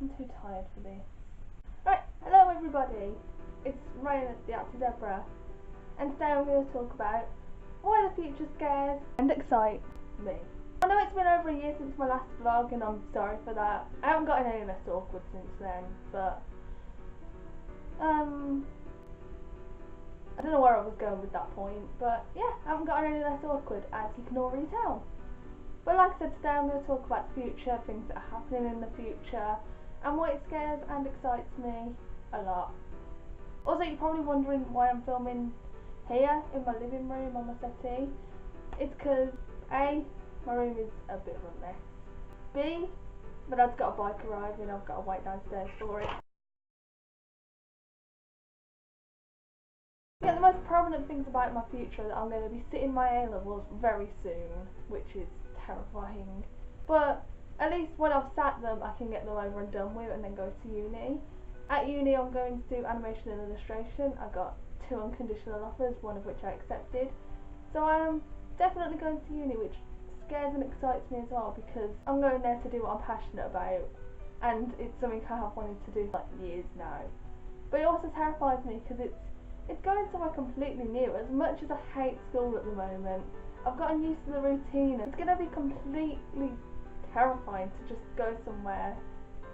I'm too tired for this. Right, hello everybody. It's Ryan at the Actor Deborah, and today I'm going to talk about why the future scares and excites me. I know it's been over a year since my last vlog, and I'm sorry for that. I haven't gotten any less awkward since then, but I don't know where I was going with that point, but yeah, I haven't gotten any less awkward, as you can already tell. But like I said, today I'm going to talk about the future, things that are happening in the future, and why it scares and excites me a lot. Also, you're probably wondering why I'm filming here in my living room on my settee. It's because A, my room is a bit of a mess. B, my dad's got a bike arriving, I've got to wait downstairs for it. Yeah, the most prominent things about my future are that I'm going to be sitting my A-levels very soon, which is terrifying. But at least when I've sat them, I can get them over and done with and then go to uni. At uni, I'm going to do animation and illustration. I got 2 unconditional offers, one of which I accepted. So I am definitely going to uni, which scares and excites me as well, because I'm going there to do what I'm passionate about, and it's something I have wanted to do for like years now. But it also terrifies me because it's going somewhere completely new. As much as I hate school at the moment, I've gotten used to the routine. It's going to be completely terrifying to just go somewhere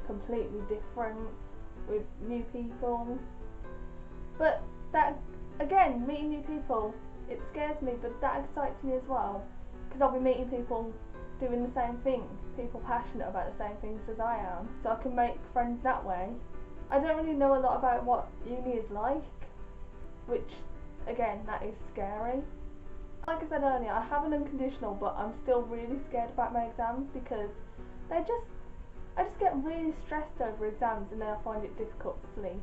completely different with new people. But that, again, meeting new people, it scares me, but that excites me as well, because I'll be meeting people doing the same thing, people passionate about the same things as I am, so I can make friends that way. I don't really know a lot about what uni is like, which, again, that is scary. Like I said earlier, I have an unconditional, but I'm still really scared about my exams because I just get really stressed over exams, and then I find it difficult to sleep.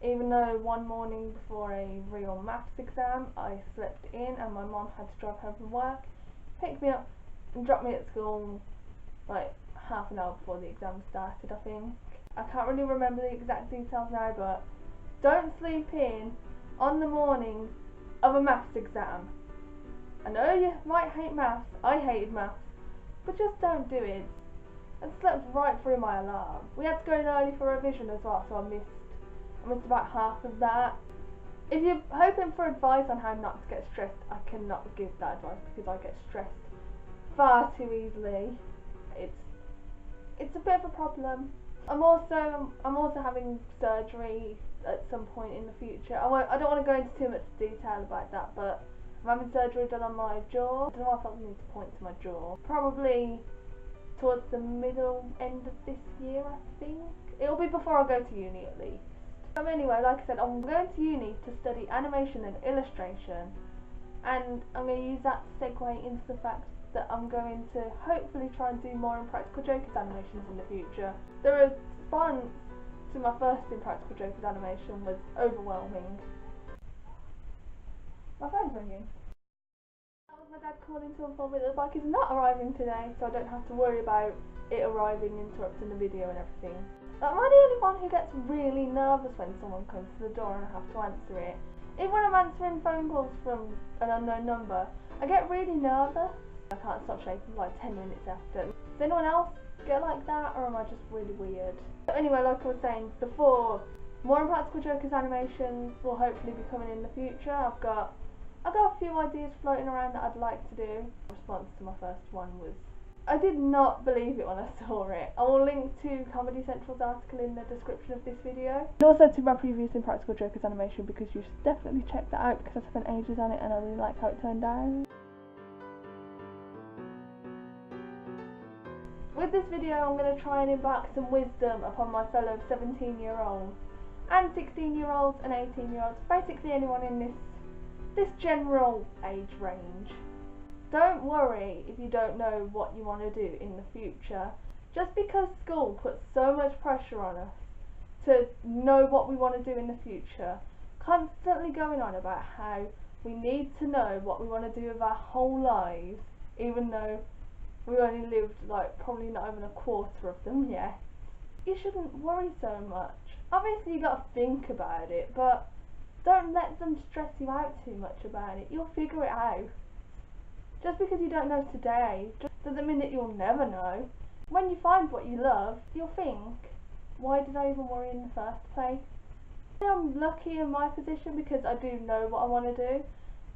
Even though one morning before a real maths exam, I slept in and my mom had to drive home from work, pick me up and drop me at school like half an hour before the exam started, I think. I can't really remember the exact details now, but don't sleep in on the morning of a maths exam. I know you might hate maths, I hated maths, but just don't do it. I slept right through my alarm. We had to go in early for revision as well, so I missed about half of that. If you're hoping for advice on how not to get stressed, I cannot give that advice because I get stressed far too easily. It's a bit of a problem. I'm also having surgery at some point in the future. I don't want to go into too much detail about that, but I'm having surgery done on my jaw. I don't know if I need to point to my jaw. Probably towards the middle end of this year, I think. It'll be before I go to uni at least. Anyway, like I said, I'm going to uni to study animation and illustration, and I'm going to use that to segue into the fact that I'm going to hopefully try and do more Impractical Jokers animations in the future. The response to my first Impractical Jokers animation was overwhelming. My phone's ringing. That was my dad calling to inform me that the bike is not arriving today, so I don't have to worry about it arriving, interrupting the video and everything. Am I the only one who gets really nervous when someone comes to the door and I have to answer it? Even when I'm answering phone calls from an unknown number, I get really nervous. I can't stop shaking for like 10 minutes after. Does anyone else get like that, or am I just really weird? But anyway, like I was saying before, more Impractical Jokers animations will hopefully be coming in the future. I've got a few ideas floating around that I'd like to do. The response to my first one was, I did not believe it when I saw it. I will link to Comedy Central's article in the description of this video, and also to my previous Impractical Jokers animation, because you should definitely check that out because I spent ages on it and I really like how it turned out. With this video, I'm going to try and impart some wisdom upon my fellow 17-year-olds and 16-year-olds and 18-year-olds, basically anyone in this general age range. Don't worry if you don't know what you want to do in the future. Just because school puts so much pressure on us to know what we want to do in the future, constantly going on about how we need to know what we want to do with our whole lives, even though we only lived like probably not even a quarter of them yet. You shouldn't worry so much. Obviously you got to think about it, but don't let them stress you out too much about it. You'll figure it out. Just because you don't know today doesn't mean that you'll never know. When you find what you love, you'll think, why did I even worry in the first place? I'm lucky in my position because I do know what I want to do,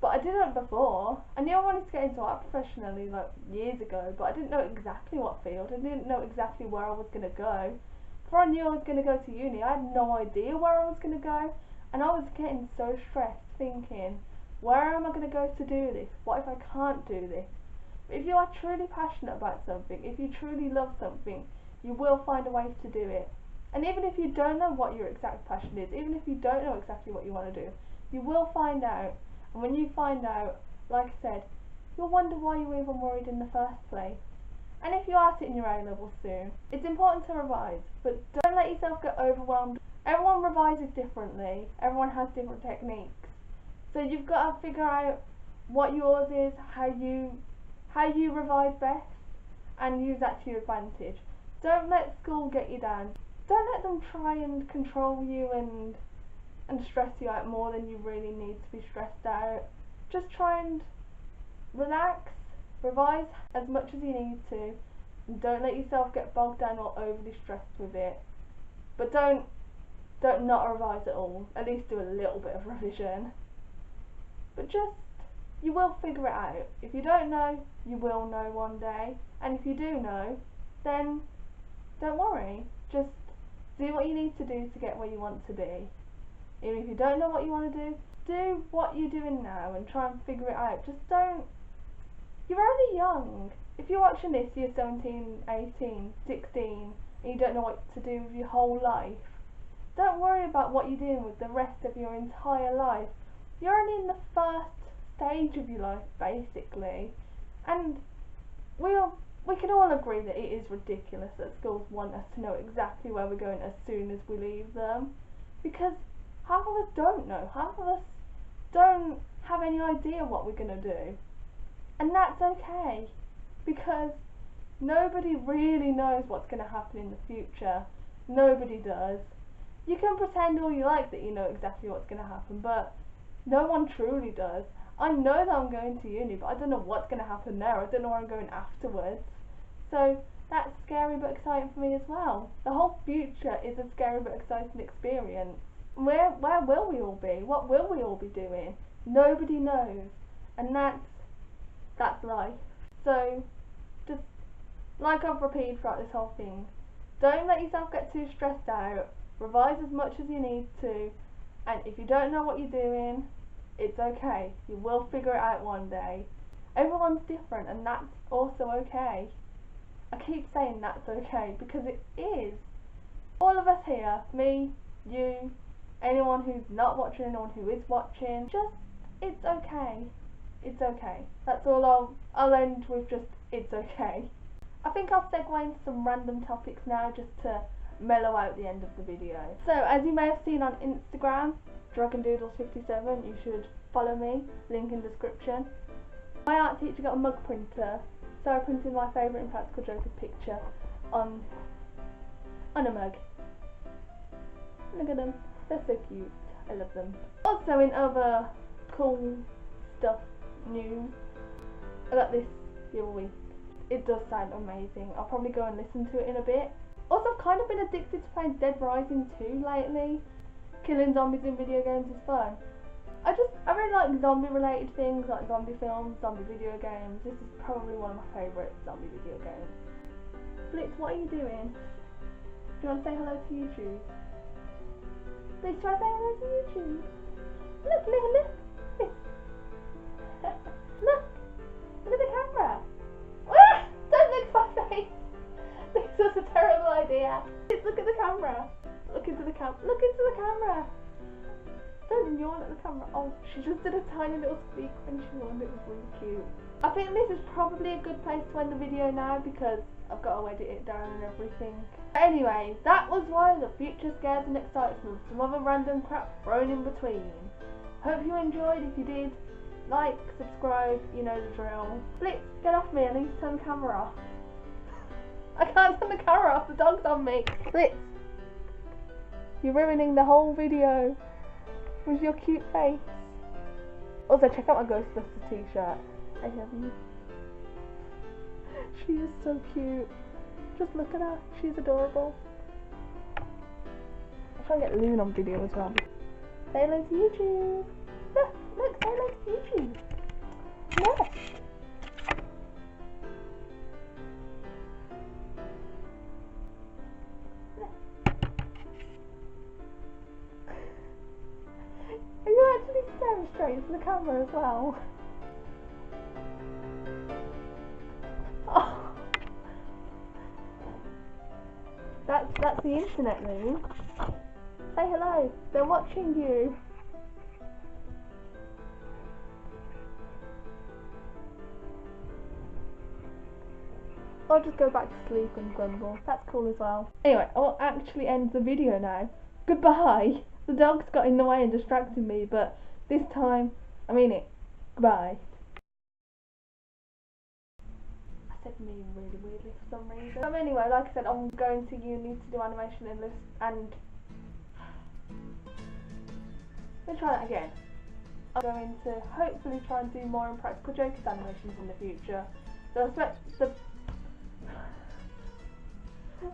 but I didn't before. I knew I wanted to get into art professionally like years ago, but I didn't know exactly what field. I didn't know exactly where I was going to go. Before I knew I was going to go to uni, I had no idea where I was going to go, and I was getting so stressed thinking, where am I going to go to do this? What if I can't do this? But if you are truly passionate about something, if you truly love something, you will find a way to do it. And even if you don't know what your exact passion is, even if you don't know exactly what you want to do, you will find out. And when you find out, like I said, you'll wonder why you were even worried in the first place. And if you are sitting your A-levels soon, it's important to revise, but don't let yourself get overwhelmed. Everyone revises differently, everyone has different techniques. So you've got to figure out what yours is, how you revise best, and use that to your advantage. Don't let school get you down. Don't let them try and control you and stress you out more than you really need to be stressed out. Just try and relax, revise as much as you need to, and don't let yourself get bogged down or overly stressed with it. But don't not revise at all. At least do a little bit of revision. But you will figure it out. If you don't know, you will know one day. And if you do know, then don't worry. Just do what you need to do to get where you want to be. Even if you don't know what you want to do what you're doing now and try and figure it out. Just don't. You're only young. If you're watching this, you're 17, 18, 16, and you don't know what to do with your whole life, don't worry about what you're doing with the rest of your entire life. You're only in the first stage of your life, basically. And we can all agree that it is ridiculous that schools want us to know exactly where we're going as soon as we leave them, because half of us don't know, half of us don't have any idea what we're going to do, and that's okay, because nobody really knows what's going to happen in the future. Nobody does. You can pretend all you like that you know exactly what's going to happen, but no one truly does. I know that I'm going to uni, but I don't know what's going to happen there. I don't know where I'm going afterwards. So that's scary but exciting for me as well. The whole future is a scary but exciting experience. Where will we all be? What will we all be doing? Nobody knows. And that's life. So just like I've repeated throughout this whole thing, don't let yourself get too stressed out. Revise as much as you need to, and if you don't know what you're doing, it's okay. You will figure it out one day. Everyone's different, and that's also okay. I keep saying that's okay because it is. All of us here, me, you, anyone who's not watching, anyone who is watching, it's okay. It's okay. That's all I'll end with, just it's okay. I think I'll segue into some random topics now just to mellow out the end of the video. So as you may have seen on Instagram, dragondoodles57, you should follow me, link in description. My art teacher got a mug printer, so I printed my favourite Impractical Jokers picture on a mug. Look at them, they're so cute, I love them. Also in other cool stuff, news, I got this the other week. It does sound amazing. I'll probably go and listen to it in a bit. Also, I've kind of been addicted to playing Dead Rising 2 lately. Killing zombies in video games is fun. I really like zombie related things, like zombie films, zombie video games. This is probably one of my favourite zombie video games. Blitz, what are you doing? Do you want to say hello to YouTube? Blitz, do you want to say hello to YouTube? Look. Look! Look at the camera! Ah! Don't look at my face! This was a terrible idea. Look at the camera. Look into the camera. Don't yawn at the camera. Oh, she just did a tiny little squeak when she yawned. It was really cute. I think this is probably a good place to end the video now because I've got to edit it down and everything. Anyway, that was why the future scares and excites me with some other random crap thrown in between. Hope you enjoyed. If you did, like, subscribe, you know the drill. Blitz, get off me. I need to turn the camera off. I can't turn the camera off, the dog's on me. Blitz, you're ruining the whole video with your cute face. Also, check out my Ghostbusters t-shirt. I love you. She is so cute. Just look at her, she's adorable. try and get Loon on video as well. Say hello to YouTube. Look, say hello to YouTube. Yeah. Are you actually staring straight into the camera as well? Oh. That's the internet, Loon. Say hello. They're watching you. I'll just go back to sleep and grumble. That's cool as well. Anyway, I'll actually end the video now. Goodbye. The dog's got in the way and distracted me, but this time, I mean it. Goodbye. I said me really weirdly for some reason. Anyway, like I said, I'm going to uni to do animation and let me try that again. I'm going to hopefully try and do more Impractical Jokers animations in the future. So I expect the...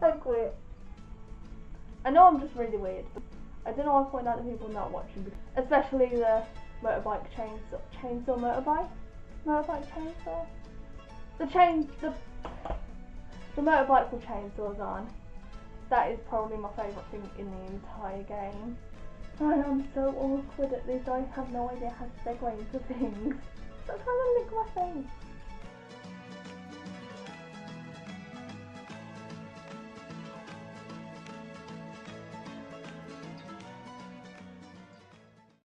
I quit. I know I'm just really weird, but I don't know why I point out to people not watching, especially the motorbike chainsaw motorbike chainsaw. The motorbike with chainsaws on. That is probably my favourite thing in the entire game. I am so awkward at this. I have no idea how to segue into things. Stop trying to lick my face.